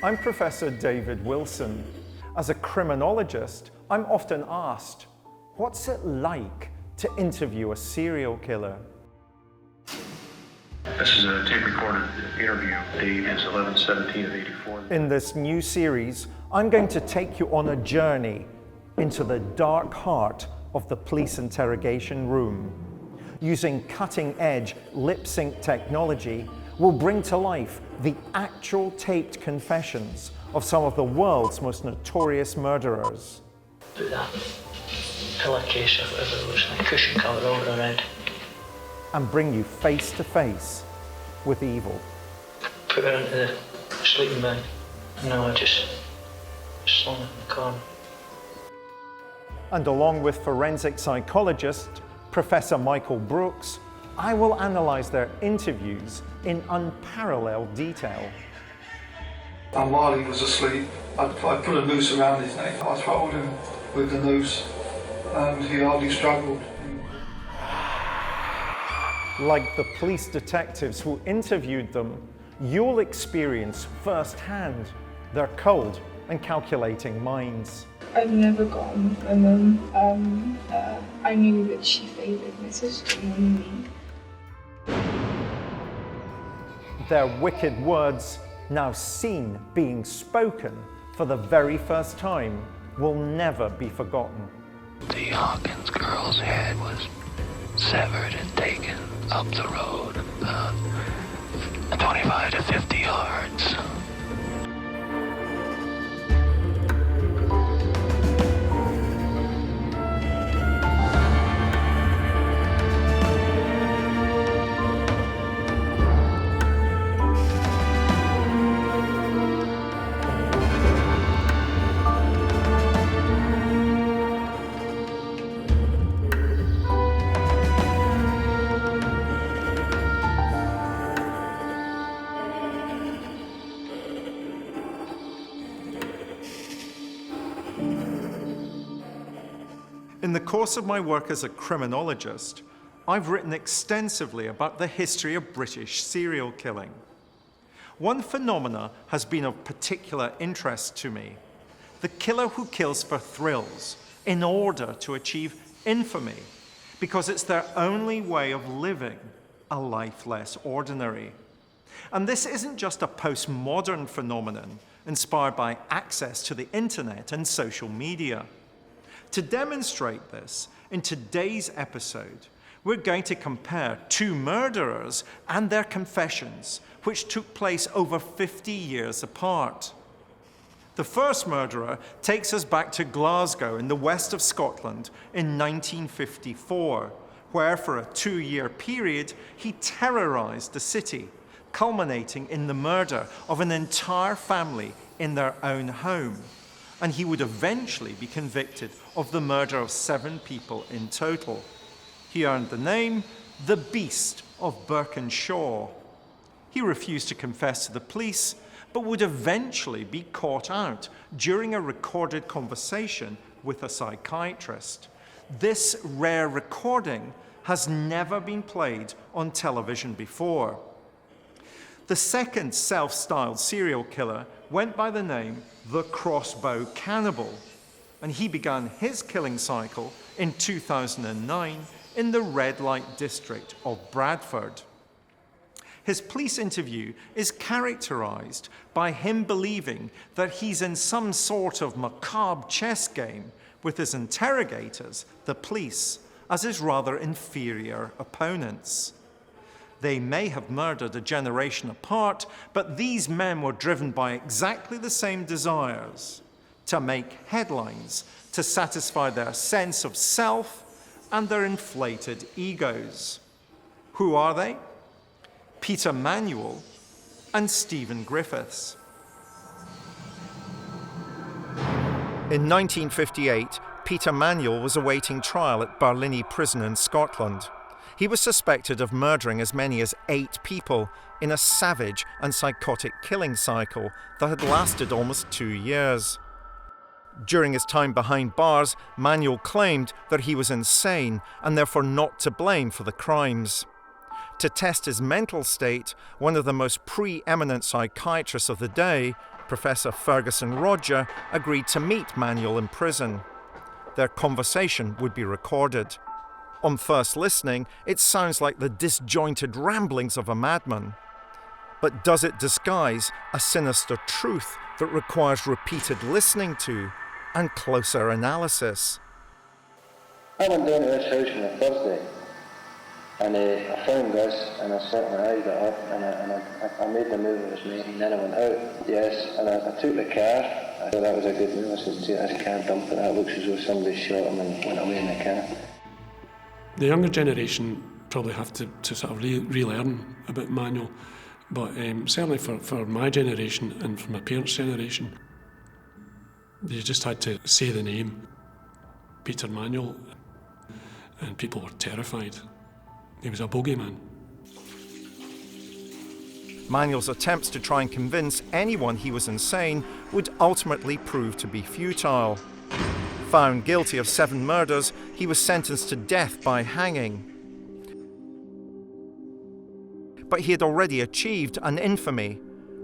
I'm Professor David Wilson. As a criminologist, I'm often asked, what's it like to interview a serial killer? This is a tape-recorded interview. Date is 11/17/84. In this new series, I'm going to take you on a journey into the dark heart of the police interrogation room. Using cutting-edge lip-sync technology, we'll bring to life the actual taped confessions of some of the world's most notorious murderers. Put that pillowcase or whatever it looks like, cushion cover over around. And bring you face to face with evil. Put her into the sleeping bag. No, I just slung it in the corner. And along with forensic psychologist Professor Michael Brooks, I will analyse their interviews in unparalleled detail. And while he was asleep, I put a noose around his neck. I throttled him with the noose and he hardly struggled. Like the police detectives who interviewed them, you'll experience firsthand their cold and calculating minds. I've never gotten with women. I knew that she favoured my sister more than me. Their wicked words, now seen being spoken for the very first time, will never be forgotten. The Hawkins girl's head was severed and taken up the road about 25 to 50 yards. In the course of my work as a criminologist, I've written extensively about the history of British serial killing. One phenomena has been of particular interest to me: the killer who kills for thrills in order to achieve infamy, because it's their only way of living a life less ordinary. And this isn't just a postmodern phenomenon inspired by access to the internet and social media. To demonstrate this, in today's episode, we're going to compare two murderers and their confessions, which took place over 50 years apart. The first murderer takes us back to Glasgow in the west of Scotland in 1954, where for a 2-year period he terrorized the city, culminating in the murder of an entire family in their own home. And he would eventually be convicted of the murder of 7 people in total. He earned the name the Beast of Birkenshaw. He refused to confess to the police, but would eventually be caught out during a recorded conversation with a psychiatrist. This rare recording has never been played on television before. The second self-styled serial killer went by the name the Crossbow Cannibal, and he began his killing cycle in 2009 in the red light district of Bradford. His police interview is characterized by him believing that he's in some sort of macabre chess game with his interrogators, the police, as his rather inferior opponents. They may have murdered a generation apart, but these men were driven by exactly the same desires: to make headlines, to satisfy their sense of self and their inflated egos. Who are they? Peter Manuel and Stephen Griffiths. In 1958, Peter Manuel was awaiting trial at Barlinnie Prison in Scotland. He was suspected of murdering as many as 8 people in a savage and psychotic killing cycle that had lasted almost 2 years. During his time behind bars, Manuel claimed that he was insane and therefore not to blame for the crimes. To test his mental state, one of the most preeminent psychiatrists of the day, Professor Ferguson Roger agreed to meet Manuel in prison. Their conversation would be recorded. On first listening, it sounds like the disjointed ramblings of a madman. But does it disguise a sinister truth that requires repeated listening to and closer analysis? I went down to this house on a Thursday, and I found this, and I set my eyes up, and I made the move it was making, and then I went out. Yes, and I took the car. I thought that was a good move. I said, see, this car dump it. That looks as though somebody shot him and went away in the car. The younger generation probably have to sort of relearn about Manuel, but certainly for my generation and for my parents' generation, they just had to say the name, Peter Manuel, and people were terrified. He was a bogeyman. Manuel's attempts to try and convince anyone he was insane would ultimately prove to be futile. Found guilty of 7 murders, he was sentenced to death by hanging. But he had already achieved an infamy,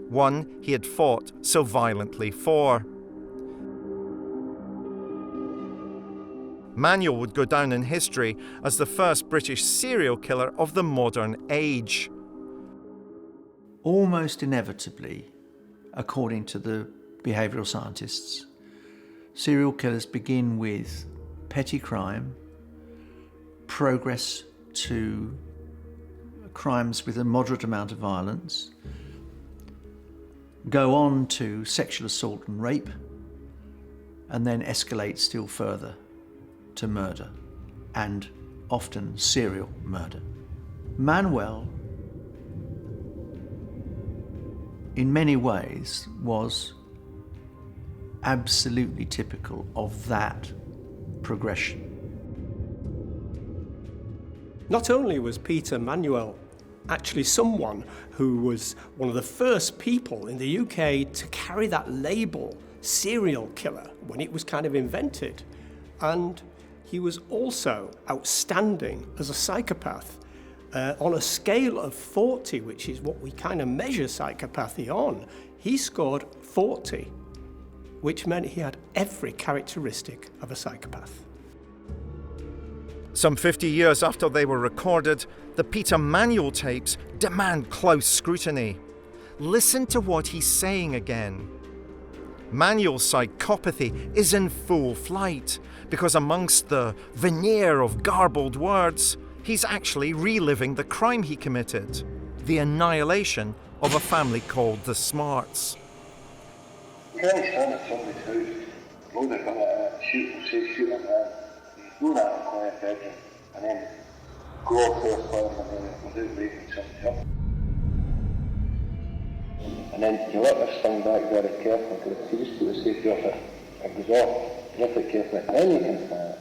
one he had fought so violently for. Manuel would go down in history as the first British serial killer of the modern age. Almost inevitably, according to the behavioural scientists, serial killers begin with petty crime, progress to crimes with a moderate amount of violence, go on to sexual assault and rape, and then escalate still further to murder, and often serial murder. Manuel, in many ways, was absolutely typical of that progression. Not only was Peter Manuel actually someone who was one of the first people in the UK to carry that label, serial killer, when it was kind of invented, and he was also outstanding as a psychopath. On a scale of 40, which is what we kind of measure psychopathy on, he scored 40, which meant he had every characteristic of a psychopath. Some 50 years after they were recorded, the Peter Manuel tapes demand close scrutiny. Listen to what he's saying again. Manuel's psychopathy is in full flight because amongst the veneer of garbled words, he's actually reliving the crime he committed, the annihilation of a family called the Smarts. You can't stand at somebody's house, load a gun at it, shoot at it, do that in a quiet bedroom, and then go off there without waking somebody up. And then you let this thing back very carefully, because if you just put the safety off it goes off, lift it carefully, then you can fire it.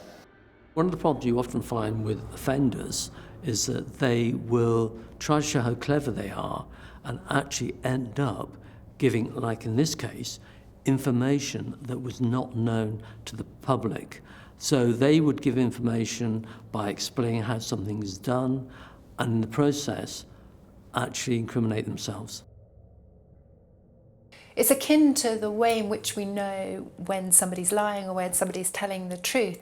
One of the problems you often find with offenders is that they will try to show how clever they are and actually end up giving, like in this case, information that was not known to the public. So they would give information by explaining how something is done, and in the process, actually incriminate themselves. It's akin to the way in which we know when somebody's lying or when somebody's telling the truth.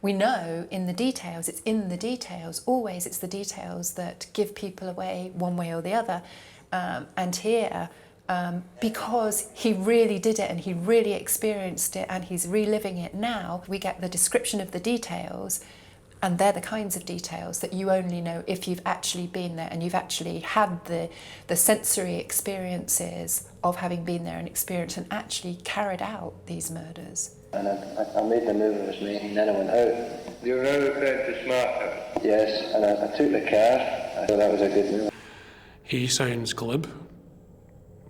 We know in the details, it's in the details. Always it's the details that give people away one way or the other. And here, because he really did it and he really experienced it and he's reliving it now, we get the description of the details, and they're the kinds of details that you only know if you've actually been there and you've actually had the sensory experiences of having been there and experienced and actually carried out these murders. And I made the move it was making, and then I went out. You were now prepared to smart? Yes, and I took the car. I thought that was a good move. He sounds glib.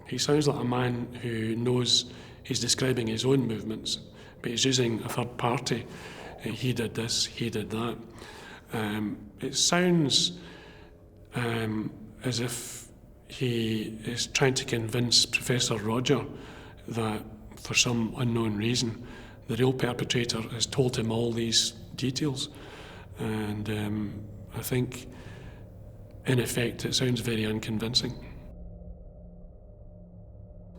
He sounds like a man who knows he's describing his own movements, but he's using a third party. He did this, he did that. It sounds as if he is trying to convince Professor Roger that for some unknown reason the real perpetrator has told him all these details. And I think in effect it sounds very unconvincing.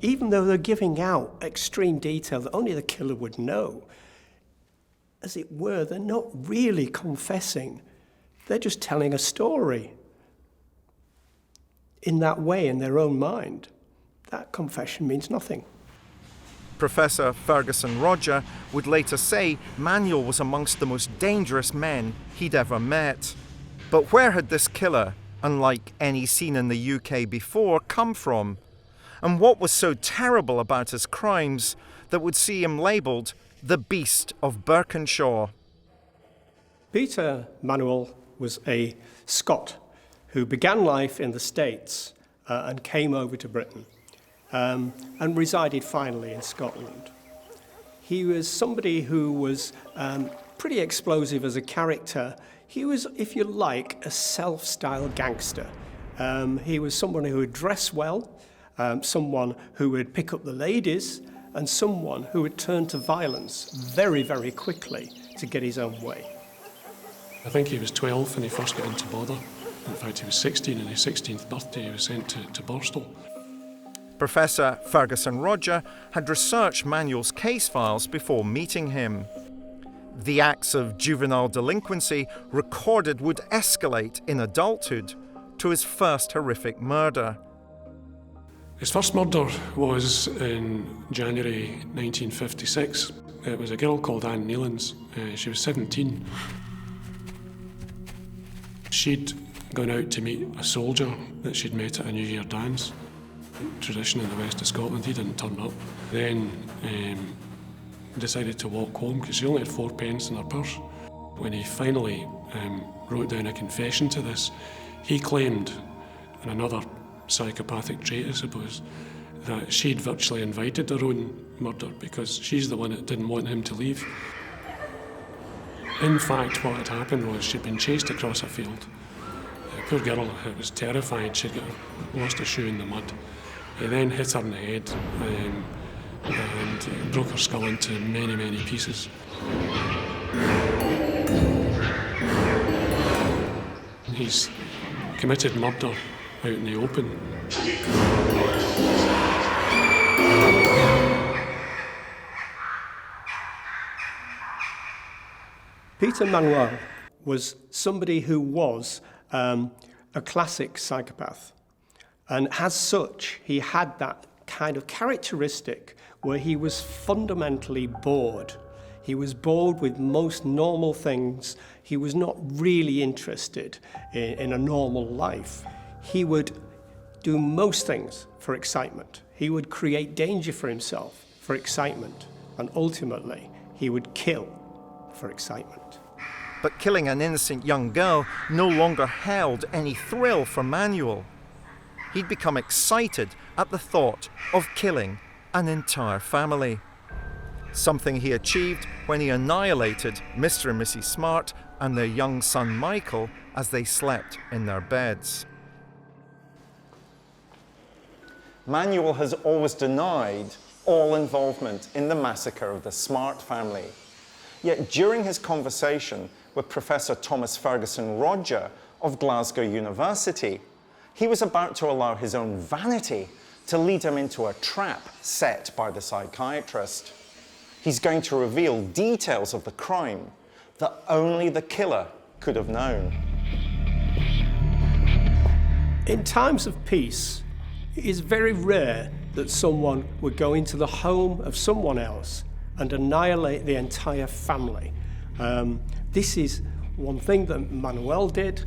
even though they're giving out extreme detail that only the killer would know, as it were, they're not really confessing. They're just telling a story in that way, in their own mind. That confession means nothing. Professor Ferguson Roger would later say Manuel was amongst the most dangerous men he'd ever met. But where had this killer, unlike any seen in the UK before, come from? And what was so terrible about his crimes that would see him labelled the Beast of Birkenshaw? Peter Manuel was a Scot who began life in the States and came over to Britain and resided finally in Scotland. He was somebody who was pretty explosive as a character. He was, if you like, a self-styled gangster. He was someone who would dress well, someone who would pick up the ladies, and someone who would turn to violence very, very quickly to get his own way. I think he was 12 when he first got into bother. In fact, he was 16, and his 16th birthday he was sent to Borstal. Professor Ferguson Roger had researched Manuel's case files before meeting him. The acts of juvenile delinquency recorded would escalate in adulthood to his first horrific murder. His first murder was in January 1956. It was a girl called Anne Nealons. She was 17. She'd gone out to meet a soldier that she'd met at a New Year dance. Tradition in the west of Scotland, he didn't turn up. Then decided to walk home because she only had 4 pence in her purse. When he finally wrote down a confession to this, he claimed, and another psychopathic trait I suppose, that she'd virtually invited her own murder because she's the one that didn't want him to leave. In fact, what had happened was she'd been chased across a field. Poor girl was terrified. She'd lost a shoe in the mud. He then hit her in the head and broke her skull into many, many pieces. He's committed murder out in the open. Peter Manuel was somebody who was a classic psychopath. And as such, he had that kind of characteristic where he was fundamentally bored. He was bored with most normal things. He was not really interested in a normal life. He would do most things for excitement. He would create danger for himself for excitement. And ultimately, he would kill for excitement. But killing an innocent young girl no longer held any thrill for Manuel. He'd become excited at the thought of killing an entire family. Something he achieved when he annihilated Mr. and Mrs. Smart and their young son Michael as they slept in their beds. Manuel has always denied all involvement in the massacre of the Smart family. Yet during his conversation with Professor Thomas Ferguson Roger of Glasgow University, he was about to allow his own vanity to lead him into a trap set by the psychiatrist. He's going to reveal details of the crime that only the killer could have known. In times of peace, it is very rare that someone would go into the home of someone else and annihilate the entire family. This is one thing that Manuel did.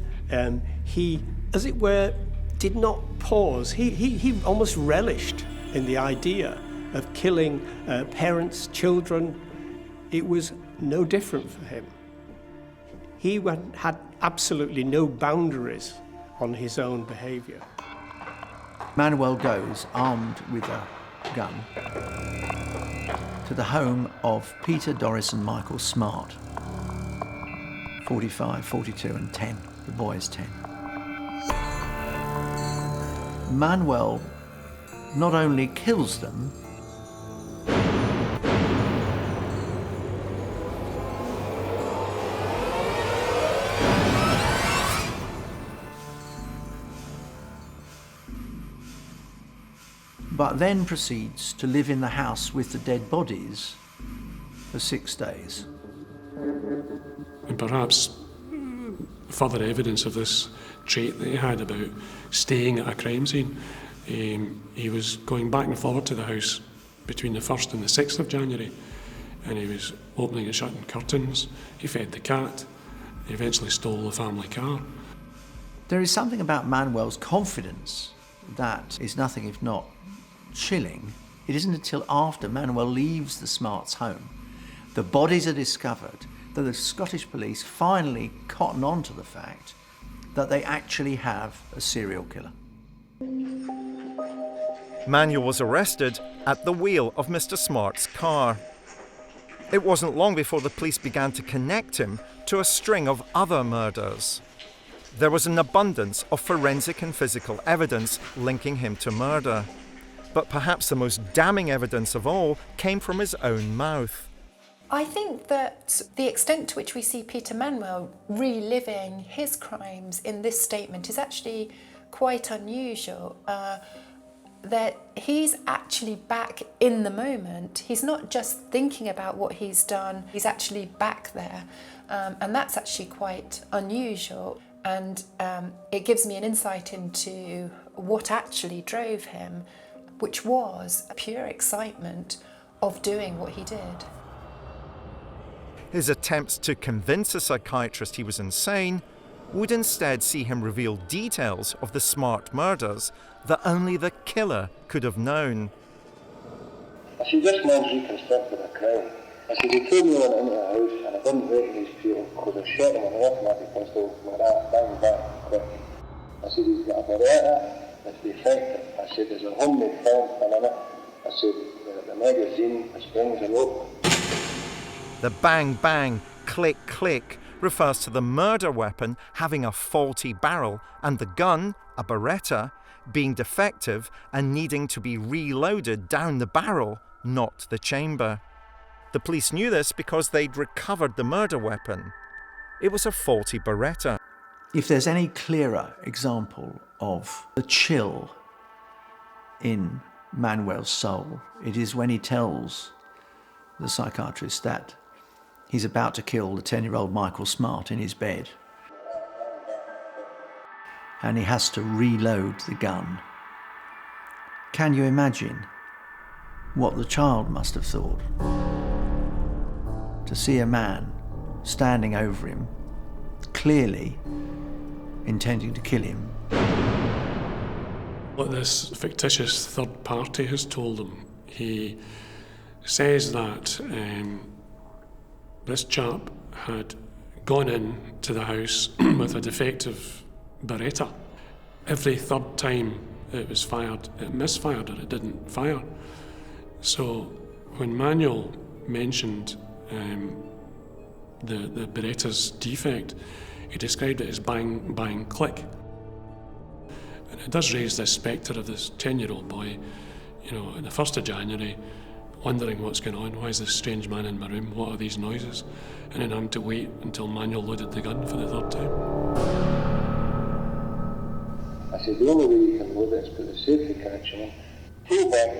He, as it were, did not pause. He almost relished in the idea of killing parents, children. It was no different for him. He had absolutely no boundaries on his own behaviour. Manuel goes, armed with a gun, to the home of Peter, Doris and Michael Smart. 45, 42 and 10. The boy is 10. Manuel not only kills them, but then proceeds to live in the house with the dead bodies for 6 days. And perhaps further evidence of this trait that he had about staying at a crime scene. He was going back and forward to the house between the 1st and the 6th of January, and he was opening and shutting curtains. He fed the cat. He eventually stole the family car. There is something about Manuel's confidence that is nothing if not chilling. It isn't until after Manuel leaves the Smarts' home, the bodies are discovered, that the Scottish police finally cotton on to the fact that they actually have a serial killer. Manuel was arrested at the wheel of Mr. Smart's car. It wasn't long before the police began to connect him to a string of other murders. There was an abundance of forensic and physical evidence linking him to murder. But perhaps the most damning evidence of all came from his own mouth. I think that the extent to which we see Peter Manuel reliving his crimes in this statement is actually quite unusual. That he's actually back in the moment. He's not just thinking about what he's done, he's actually back there. And that's actually quite unusual. And it gives me an insight into what actually drove him, which was a pure excitement of doing what he did. His attempts to convince a psychiatrist he was insane would instead see him reveal details of the Smart murders that only the killer could have known. I said, this man's reconstructed a crime. I said, he told me when I went into the house and I didn't recognise Peter because I shot him with an automatic pistol like that, bang, bang, quick. I said, he's got a Beretta, it's defective. I said, there's a homemade film in it. I said, the magazine, the springs are open. The bang bang, click click refers to the murder weapon having a faulty barrel and the gun, a Beretta, being defective and needing to be reloaded down the barrel, not the chamber. The police knew this because they'd recovered the murder weapon. It was a faulty Beretta. If there's any clearer example of the chill in Manuel's soul, it is when he tells the psychiatrist that he's about to kill the 10-year-old Michael Smart in his bed. And he has to reload the gun. Can you imagine what the child must have thought? To see a man standing over him, clearly intending to kill him. What this fictitious third party has told him, he says that this chap had gone in to the house with a defective Beretta. Every third time it was fired, it misfired or it didn't fire. So when Manuel mentioned the Beretta's defect, he described it as bang, bang, click. And it does raise this spectre of this 10-year-old boy, you know, on the 1st of January, wondering what's going on, why is this strange man in my room, what are these noises? And then having to wait until Manuel loaded the gun for the third time. I said, the only way you can load it is put the safety connection in, pull back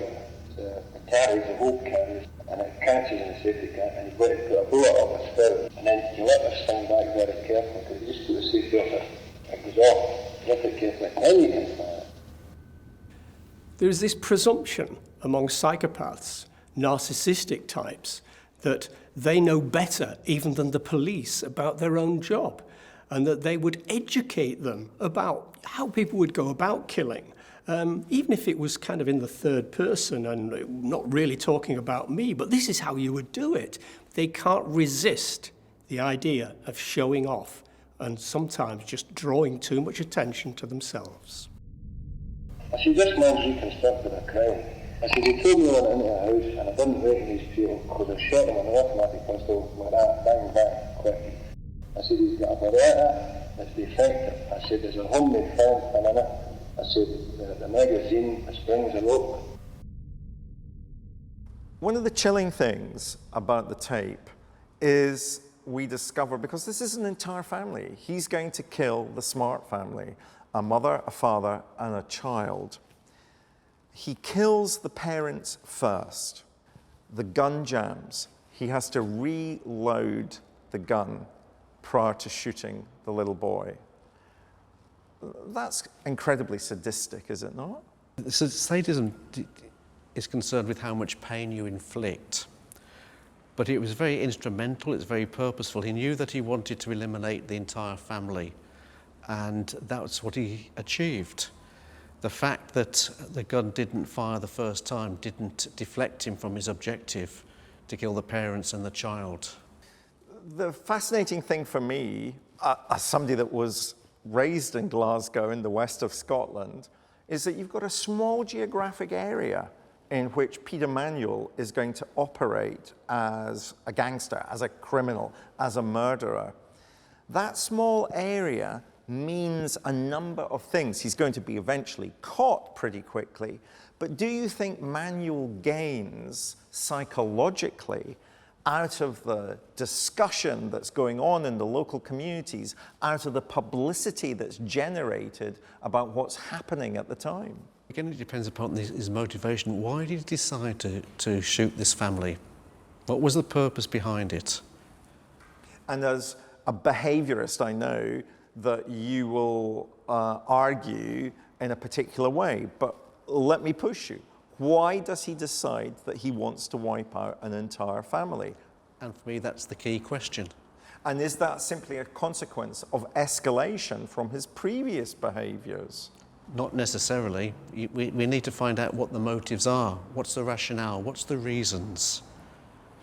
the carries, the whole carries, and it catches in the safety can, and you've got to put a bullet up a spout, and then you let this thing back very carefully, because you just put the safety off it goes off, lift it carefully, and then you can fire it. There's this presumption among psychopaths, narcissistic types, that they know better even than the police about their own job, and that they would educate them about how people would go about killing, even if it was kind of in the third person and not really talking about me, but this is how you would do it. They can't resist the idea of showing off and sometimes just drawing too much attention to themselves. I said, this man's reconstructed a crime. I said, he told me when I went into the house and I didn't recognise Peter because I shot him with an automatic pistol like that, bang, bang, quick. I said, he's got a Beretta, it's defective. I said, there's a homemade film in it. I said, the magazine, the springs are open. One of the chilling things about the tape is we discover, because this is an entire family, he's going to kill the Smart family, a mother, a father, and a child. He kills the parents first. The gun jams. He has to reload the gun prior to shooting the little boy. That's incredibly sadistic, is it not? So sadism is concerned with how much pain you inflict. But it was very instrumental, it's very purposeful. He knew that he wanted to eliminate the entire family, and that's what he achieved. The fact that the gun didn't fire the first time didn't deflect him from his objective to kill the parents and the child. The fascinating thing for me, as somebody that was raised in Glasgow in the west of Scotland, is that you've got a small geographic area in which Peter Manuel is going to operate as a gangster, as a criminal, as a murderer. That small area means a number of things. He's going to be eventually caught pretty quickly, but do you think Manuel gains psychologically out of the discussion that's going on in the local communities, out of the publicity that's generated about what's happening at the time? Again, it depends upon his motivation. Why did he decide to shoot this family? What was the purpose behind it? And as a behaviorist, I know that you will argue in a particular way, but let me push you. Why does he decide that he wants to wipe out an entire family? And for me, that's the key question. And is that simply a consequence of escalation from his previous behaviors? Not necessarily. We need to find out what the motives are. What's the rationale? What's the reasons?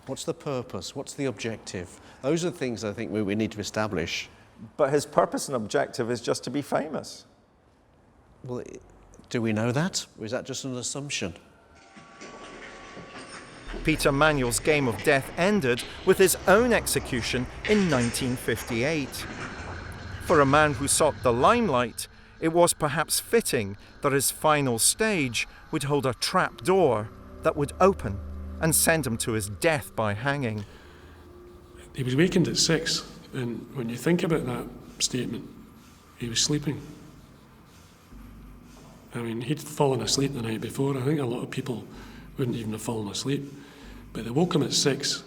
What's the purpose? What's the objective? Those are the things I think we need to establish. But his purpose and objective is just to be famous. Well, do we know that? Or is that just an assumption? Peter Manuel's game of death ended with his own execution in 1958. For a man who sought the limelight, it was perhaps fitting that his final stage would hold a trap door that would open and send him to his death by hanging. He was wakened at 6, and when you think about that statement, he was sleeping. I mean, he'd fallen asleep the night before. I think a lot of people wouldn't even have fallen asleep. But they woke him at 6,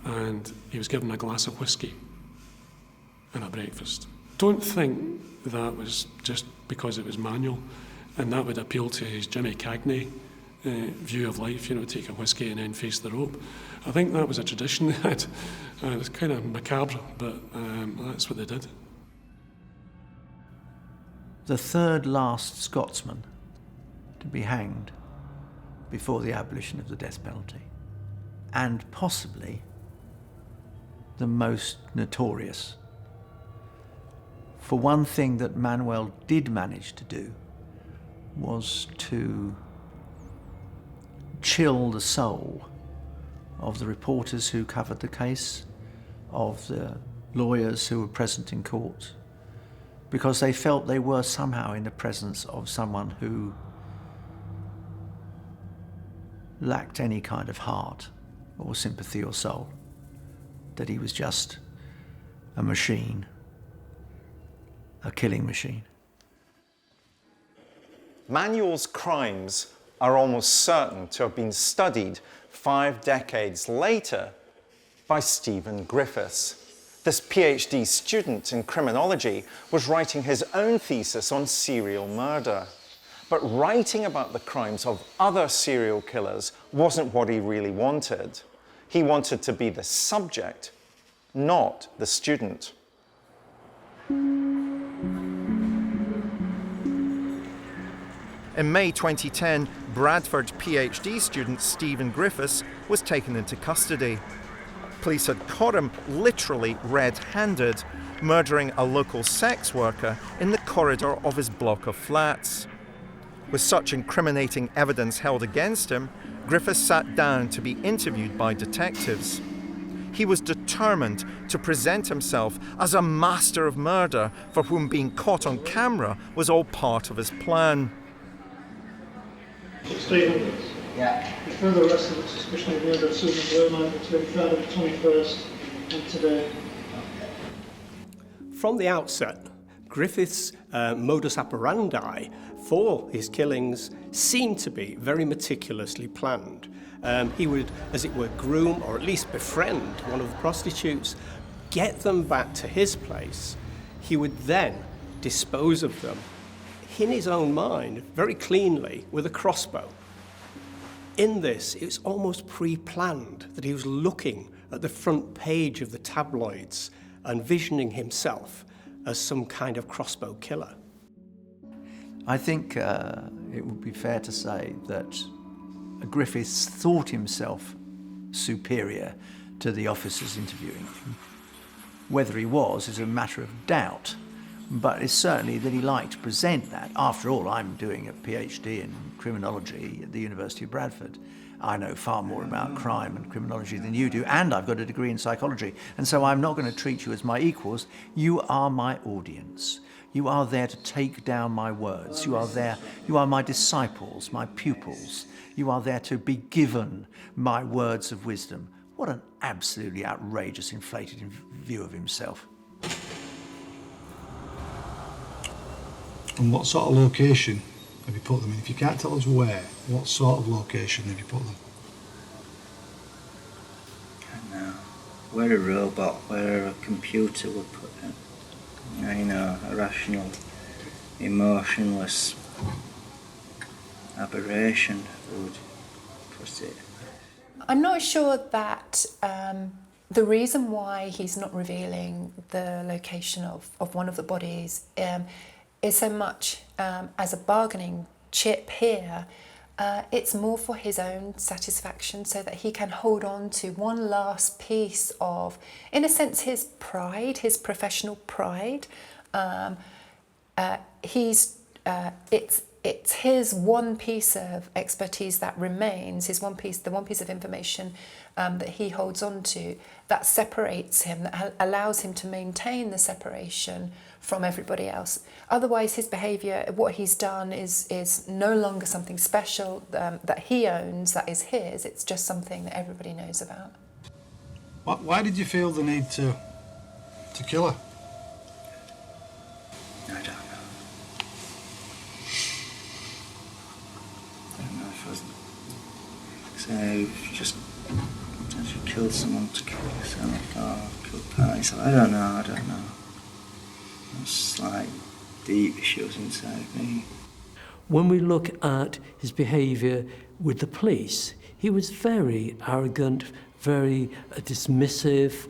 and he was given a glass of whiskey and a breakfast. Don't think that was just because it was Manuel, and that would appeal to his Jimmy Cagney view of life, you know, take a whiskey and then face the rope. I think that was a tradition they had. It was kind of macabre, but that's what they did. The third last Scotsman to be hanged before the abolition of the death penalty, and possibly the most notorious. For one thing that Manuel did manage to do was to chill the soul of the reporters who covered the case, of the lawyers who were present in court, because they felt they were somehow in the presence of someone who lacked any kind of heart or sympathy or soul, that he was just a machine, a killing machine. Manuel's crimes are almost certain to have been studied 5 decades later by Stephen Griffiths. This PhD student in criminology was writing his own thesis on serial murder. But writing about the crimes of other serial killers wasn't what he really wanted. He wanted to be the subject, not the student. In May 2010, Bradford PhD student Stephen Griffiths was taken into custody. Police had caught him literally red-handed, murdering a local sex worker in the corridor of his block of flats. With such incriminating evidence held against him, Griffiths sat down to be interviewed by detectives. He was determined to present himself as a master of murder for whom being caught on camera was all part of his plan. Stephen, yeah. You're further arrested with suspicion of murder of Susan Blue between Friday the 21st and today. From the outset, Griffiths' modus operandi for his killings seemed to be very meticulously planned. He would, as it were, groom or at least befriend one of the prostitutes, get them back to his place. He would then dispose of them in his own mind, very cleanly, with a crossbow. In this, it's almost pre-planned that he was looking at the front page of the tabloids and envisioning himself as some kind of crossbow killer. I think it would be fair to say that Griffiths thought himself superior to the officers interviewing him. Whether he was is a matter of doubt, but it's certainly that he liked to present that. After all, I'm doing a PhD in criminology at the University of Bradford. I know far more about crime and criminology than you do, and I've got a degree in psychology, and so I'm not going to treat you as my equals. You are my audience. You are there to take down my words. You are my disciples, my pupils. You are there to be given my words of wisdom. What an absolutely outrageous, inflated view of himself. And what sort of location have you put them in? If you can't tell us where, what sort of location have you put them? I don't know. Where a robot, where a computer would put it. You know, a rational, emotionless aberration would put it. I'm not sure that the reason why he's not revealing the location of one of the bodies is so much as a bargaining chip here. It's more for his own satisfaction, so that he can hold on to one last piece of, in a sense, his pride, his professional pride. It's his one piece of expertise that remains, the one piece of information that he holds on to, that separates him, that allows him to maintain the separation from everybody else. Otherwise, his behaviour, what he's done is no longer something special that he owns, that is his. It's just something that everybody knows about. Why did you feel the need to kill her? I don't know. So just kill someone to kill yourself or kill parties. I don't know. It's like deep issues inside me. When we look at his behaviour with the police, he was very arrogant, very dismissive.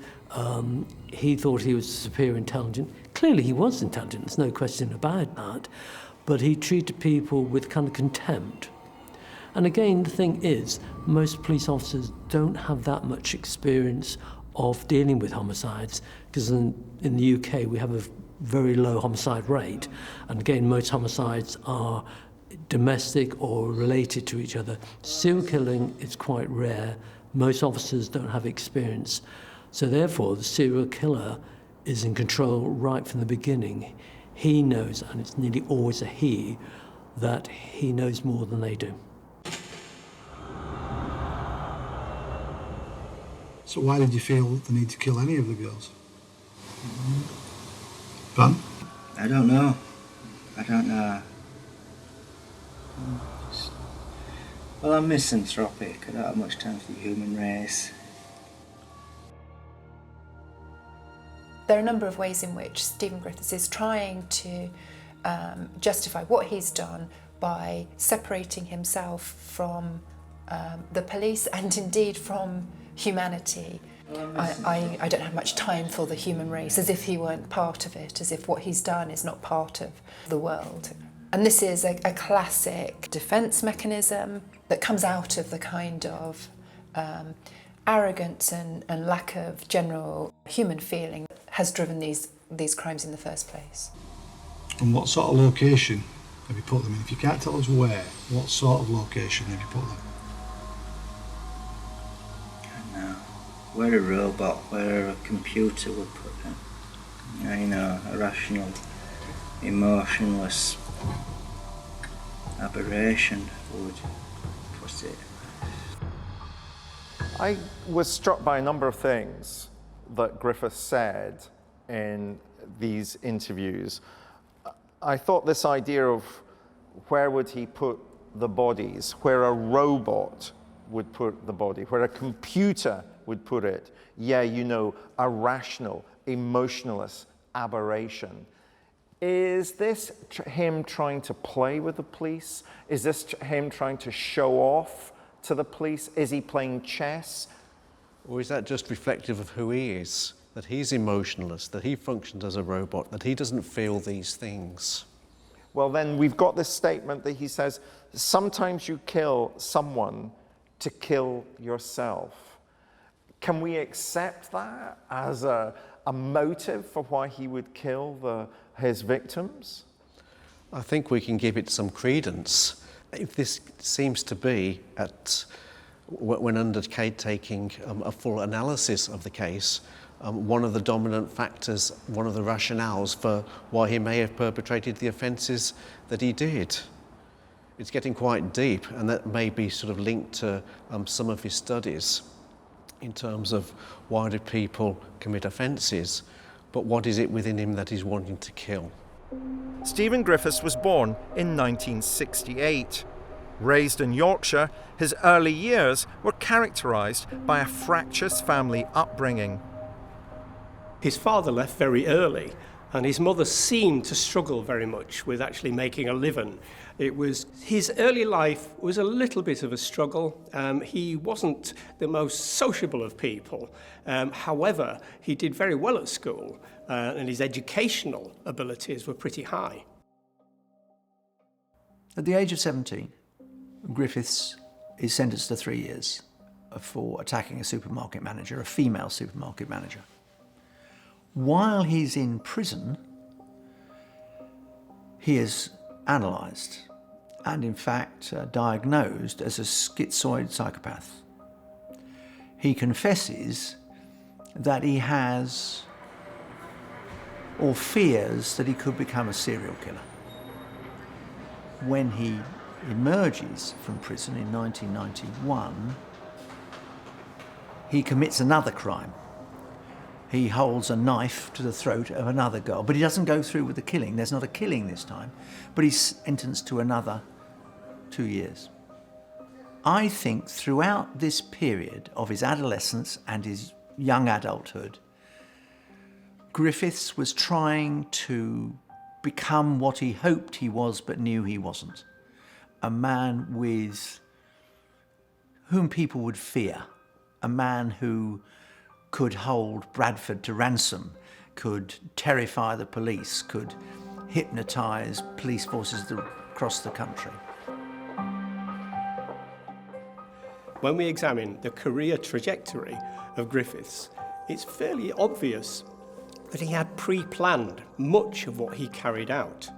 He thought he was superior intelligent. Clearly he was intelligent, there's no question about that. But he treated people with kind of contempt. And again, the thing is, most police officers don't have that much experience of dealing with homicides, because in the UK we have a very low homicide rate. And again, most homicides are domestic or related to each other. Serial killing is quite rare. Most officers don't have experience. So therefore, the serial killer is in control right from the beginning. He knows, and it's nearly always a he, that he knows more than they do. So why did you feel the need to kill any of the girls? Pardon? I don't know. Well, I'm misanthropic. I don't have much time for the human race. There are a number of ways in which Stephen Griffiths is trying to justify what he's done by separating himself from the police and indeed from humanity. I don't have much time for the human race, as if he weren't part of it, as if what he's done is not part of the world. And this is a classic defence mechanism that comes out of the kind of arrogance and lack of general human feeling that has driven these crimes in the first place. And what sort of location have you put them in? If you can't tell us where, what sort of location have you put them? Where a robot, where a computer would put it. You know, a rational, emotionless aberration would put it. I was struck by a number of things that Griffiths said in these interviews. I thought this idea of where would he put the bodies, where a robot would put the body, where a computer would put it, yeah, you know, a rational, emotionless aberration. Is this him trying to play with the police? Is this him trying to show off to the police? Is he playing chess? Or is that just reflective of who he is? That he's emotionless, that he functions as a robot, that he doesn't feel these things? Well, then we've got this statement that he says, sometimes you kill someone to kill yourself. Can we accept that as a motive for why he would kill his victims? I think we can give it some credence. If this seems to be, when undertaking a full analysis of the case, one of the dominant factors, one of the rationales for why he may have perpetrated the offences that he did. It's getting quite deep, and that may be sort of linked to some of his studies in terms of why do people commit offences, but what is it within him that he's wanting to kill? Stephen Griffiths was born in 1968. Raised in Yorkshire, his early years were characterised by a fractious family upbringing. His father left very early, and his mother seemed to struggle very much with actually making a living. His early life was a little bit of a struggle. He wasn't the most sociable of people. However, he did very well at school, and his educational abilities were pretty high. At the age of 17, Griffiths is sentenced to 3 years for attacking a supermarket manager, a female supermarket manager. While he's in prison, he is analysed and in fact diagnosed as a schizoid psychopath. He confesses that he has or fears that he could become a serial killer. When he emerges from prison in 1991, he commits another crime. He holds a knife to the throat of another girl, but he doesn't go through with the killing. There's not a killing this time, but he's sentenced to another 2 years. I think throughout this period of his adolescence and his young adulthood, Griffiths was trying to become what he hoped he was but knew he wasn't. A man with whom people would fear, a man who could hold Bradford to ransom, could terrify the police, could hypnotise police forces across the country. When we examine the career trajectory of Griffiths, it's fairly obvious that he had pre-planned much of what he carried out.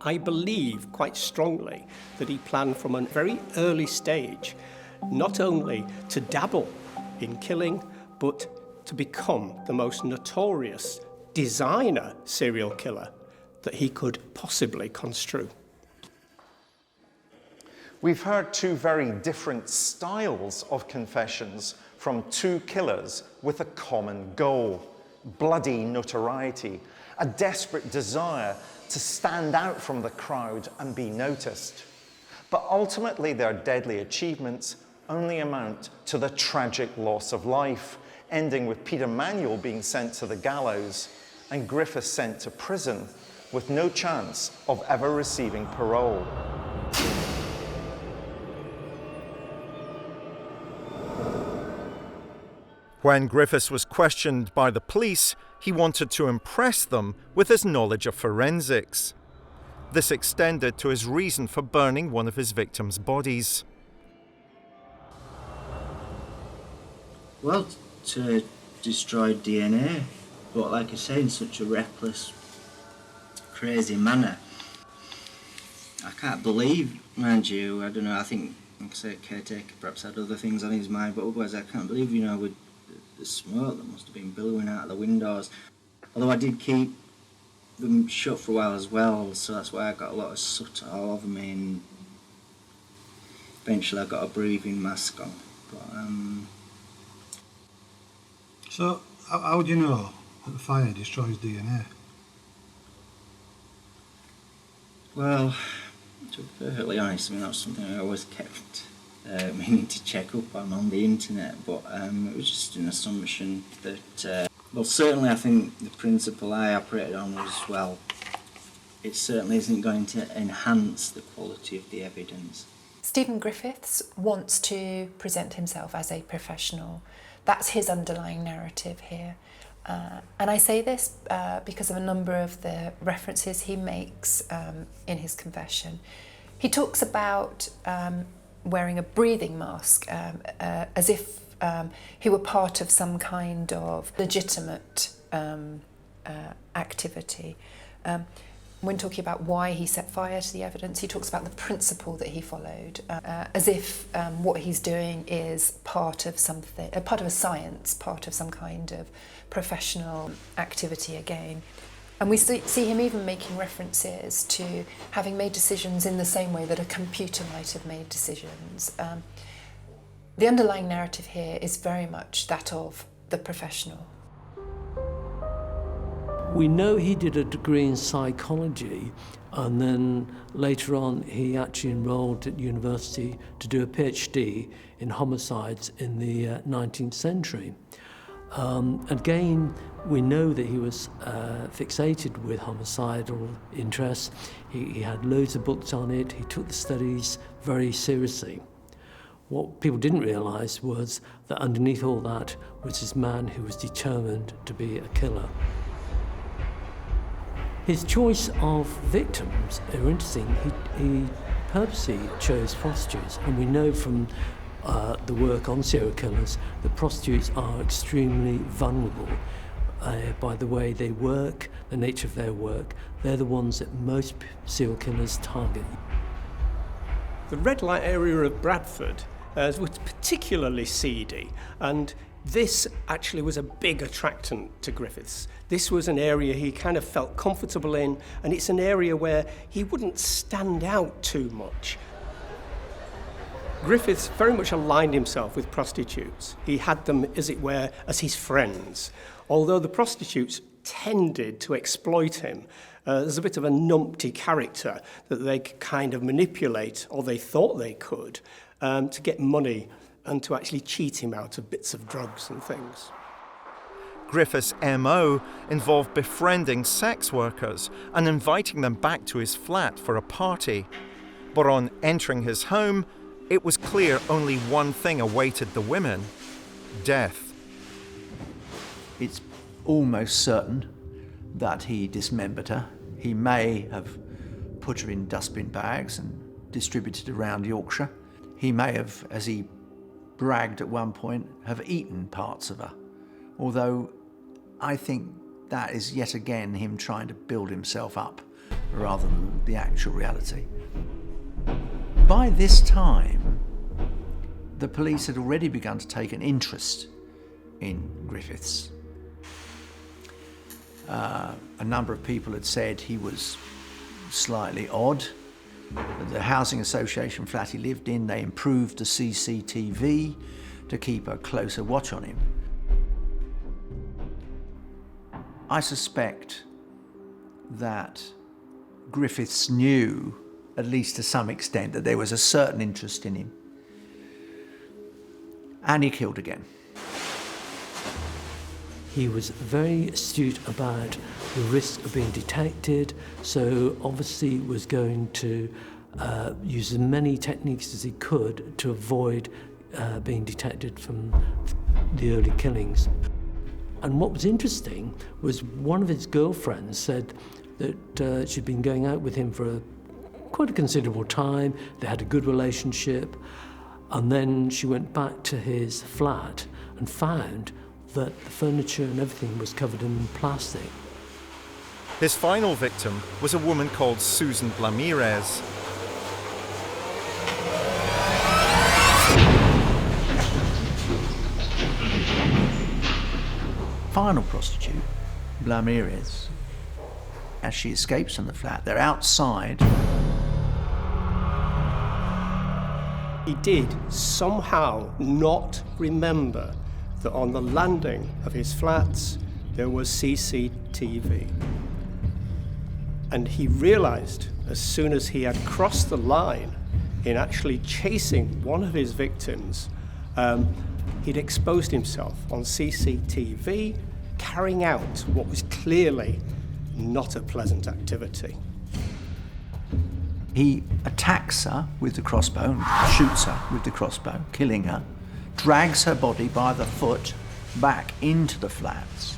I believe quite strongly that he planned from a very early stage, not only to dabble in killing, but to become the most notorious designer serial killer that he could possibly construe. We've heard two very different styles of confessions from two killers with a common goal: bloody notoriety, a desperate desire to stand out from the crowd and be noticed. But ultimately, their deadly achievements only amount to the tragic loss of life, ending with Peter Manuel being sent to the gallows and Griffiths sent to prison with no chance of ever receiving parole. When Griffiths was questioned by the police, he wanted to impress them with his knowledge of forensics. This extended to his reason for burning one of his victims' bodies. Well, to destroy DNA, but like I say, in such a reckless, crazy manner. I can't believe, mind you, I don't know, I think, like I say, caretaker perhaps had other things on his mind, but otherwise I can't believe, you know, with the smoke that must have been billowing out of the windows. Although I did keep them shut for a while as well, so that's why I got a lot of soot all over me, and eventually I got a breathing mask on. But, So, how would you know that the fire destroys DNA? Well, to be perfectly honest, I mean, that's something I always kept meaning to check up on the internet, but it was just an assumption that, well, certainly I think the principle I operated on was, well, it certainly isn't going to enhance the quality of the evidence. Stephen Griffiths wants to present himself as a professional. That's his underlying narrative here. And I say this because of a number of the references he makes in his confession. He talks about wearing a breathing mask as if he were part of some kind of legitimate activity. When talking about why he set fire to the evidence, he talks about the principle that he followed, as if what he's doing is part of something, part of a science, part of some kind of professional activity again. And we see him even making references to having made decisions in the same way that a computer might have made decisions. The underlying narrative here is very much that of the professional. We know he did a degree in psychology, and then later on he actually enrolled at university to do a PhD in homicides in the 19th century. Again, we know that he was fixated with homicidal interests. He had loads of books on it. He took the studies very seriously. What people didn't realise was that underneath all that was this man who was determined to be a killer. His choice of victims are interesting. He purposely chose prostitutes, and we know from the work on serial killers that prostitutes are extremely vulnerable by the way they work, the nature of their work. They're the ones that most serial killers target. The red light area of Bradford was particularly seedy, and this actually was a big attractant to Griffiths. This was an area he kind of felt comfortable in, and it's an area where he wouldn't stand out too much. Griffiths very much aligned himself with prostitutes. He had them, as it were, as his friends. Although the prostitutes tended to exploit him, there's a bit of a numpty character that they could kind of manipulate, or they thought they could, to get money and to actually cheat him out of bits of drugs and things. Griffiths' MO involved befriending sex workers and inviting them back to his flat for a party. But on entering his home, it was clear only one thing awaited the women: death. It's almost certain that he dismembered her. He may have put her in dustbin bags and distributed around Yorkshire. He may have, as he bragged at one point, have eaten parts of her. Although I think that is yet again him trying to build himself up rather than the actual reality. By this time, the police had already begun to take an interest in Griffiths. A number of people had said he was slightly odd. The housing association flat he lived in, they improved the CCTV to keep a closer watch on him. I suspect that Griffiths knew, at least to some extent, that there was a certain interest in him. And he killed again. He was very astute about the risk of being detected, so obviously was going to use as many techniques as he could to avoid being detected from the early killings. And what was interesting was one of his girlfriends said that she'd been going out with him for quite a considerable time. They had a good relationship, and then she went back to his flat and found that the furniture and everything was covered in plastic. His final victim was a woman called Susan Blamirez. Final prostitute, Blamirez, as she escapes from the flat, they're outside. He did somehow not remember that on the landing of his flats there was CCTV. And he realized as soon as he had crossed the line in actually chasing one of his victims, he'd exposed himself on CCTV, carrying out what was clearly not a pleasant activity. He attacks her with the crossbow, shoots her with the crossbow, killing her, drags her body by the foot back into the flats,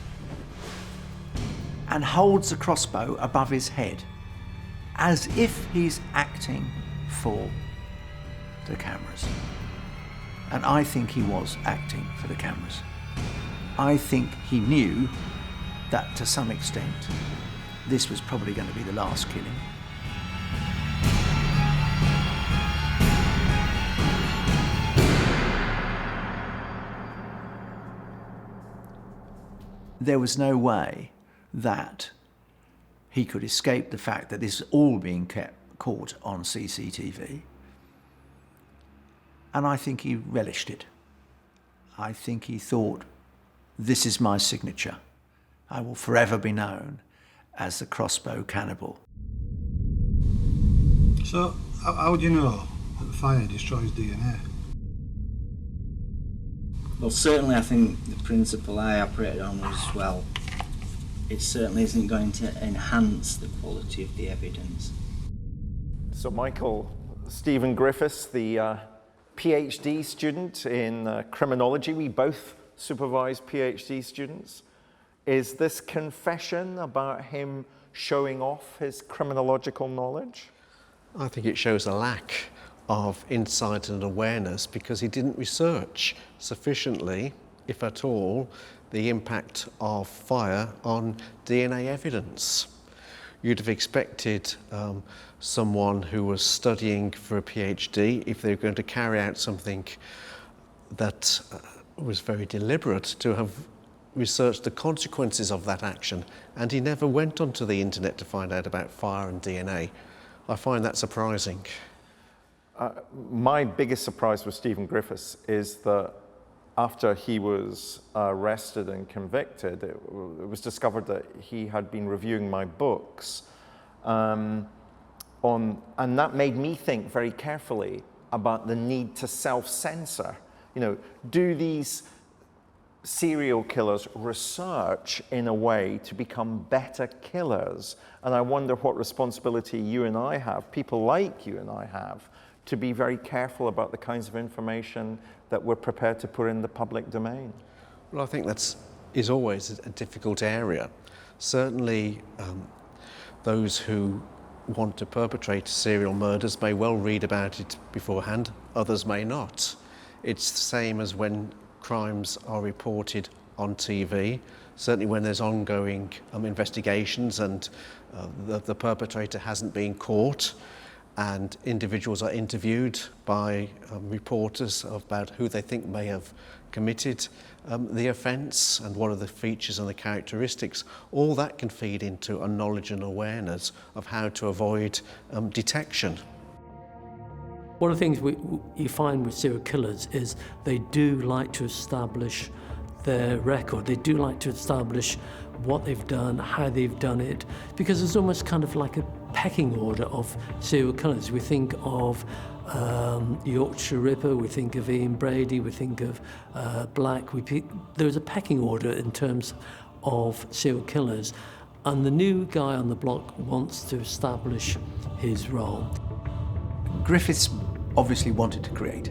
and holds the crossbow above his head, as if he's acting for the cameras. And I think he was acting for the cameras. I think he knew that to some extent this was probably going to be the last killing. There was no way that he could escape the fact that this is all being caught on CCTV. And I think he relished it. I think he thought, this is my signature. I will forever be known as the Crossbow Cannibal. So, how would you know that the fire destroys DNA? Well, certainly I think the principle I operated on was, well, it certainly isn't going to enhance the quality of the evidence. So Michael, Stephen Griffiths, the PhD student in criminology, we both supervise PhD students. Is this confession about him showing off his criminological knowledge? I think it shows a lack of insight and awareness because he didn't research sufficiently, if at all, the impact of fire on DNA evidence. You'd have expected someone who was studying for a PhD, if they were going to carry out something that was very deliberate, to have researched the consequences of that action. And he never went onto the internet to find out about fire and DNA. I find that surprising. My biggest surprise with Stephen Griffiths is that after he was arrested and convicted, it was discovered that he had been reviewing my books, and that made me think very carefully about the need to self-censor. You know, do these serial killers research in a way to become better killers? And I wonder what responsibility you and I have, people like you and I have, to be very careful about the kinds of information that we're prepared to put in the public domain. Well, I think that is always a difficult area. Certainly, those who want to perpetrate serial murders may well read about it beforehand, others may not. It's the same as when crimes are reported on TV, certainly when there's ongoing investigations and the perpetrator hasn't been caught, and individuals are interviewed by reporters about who they think may have committed the offence and what are the features and the characteristics. All that can feed into a knowledge and awareness of how to avoid detection. One of the things you find with serial killers is they do like to establish their record. They do like to establish what they've done, how they've done it, because there's almost kind of like a pecking order of serial killers. We think of Yorkshire Ripper, we think of Ian Brady, we think of Black. There's a pecking order in terms of serial killers, and the new guy on the block wants to establish his role. Griffiths obviously wanted to create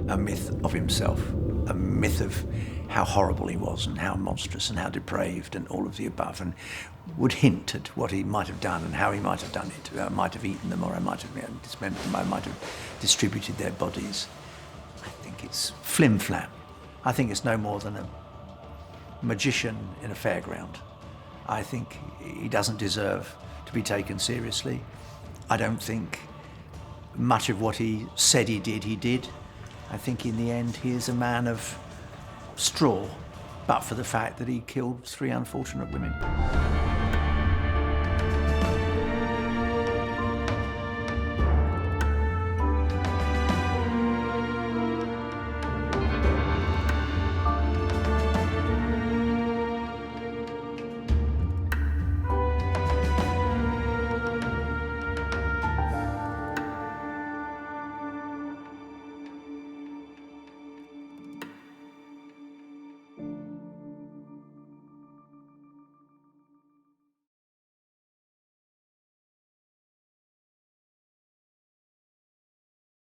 a myth of himself, a myth of how horrible he was and how monstrous and how depraved and all of the above, and would hint at what he might have done and how he might have done it. I might have eaten them, or I might have dismembered them, I might have distributed their bodies. I think it's flim-flam. I think it's no more than a magician in a fairground. I think he doesn't deserve to be taken seriously. I don't think much of what he said he did. I think in the end he is a man of straw, but for the fact that he killed 3 unfortunate women.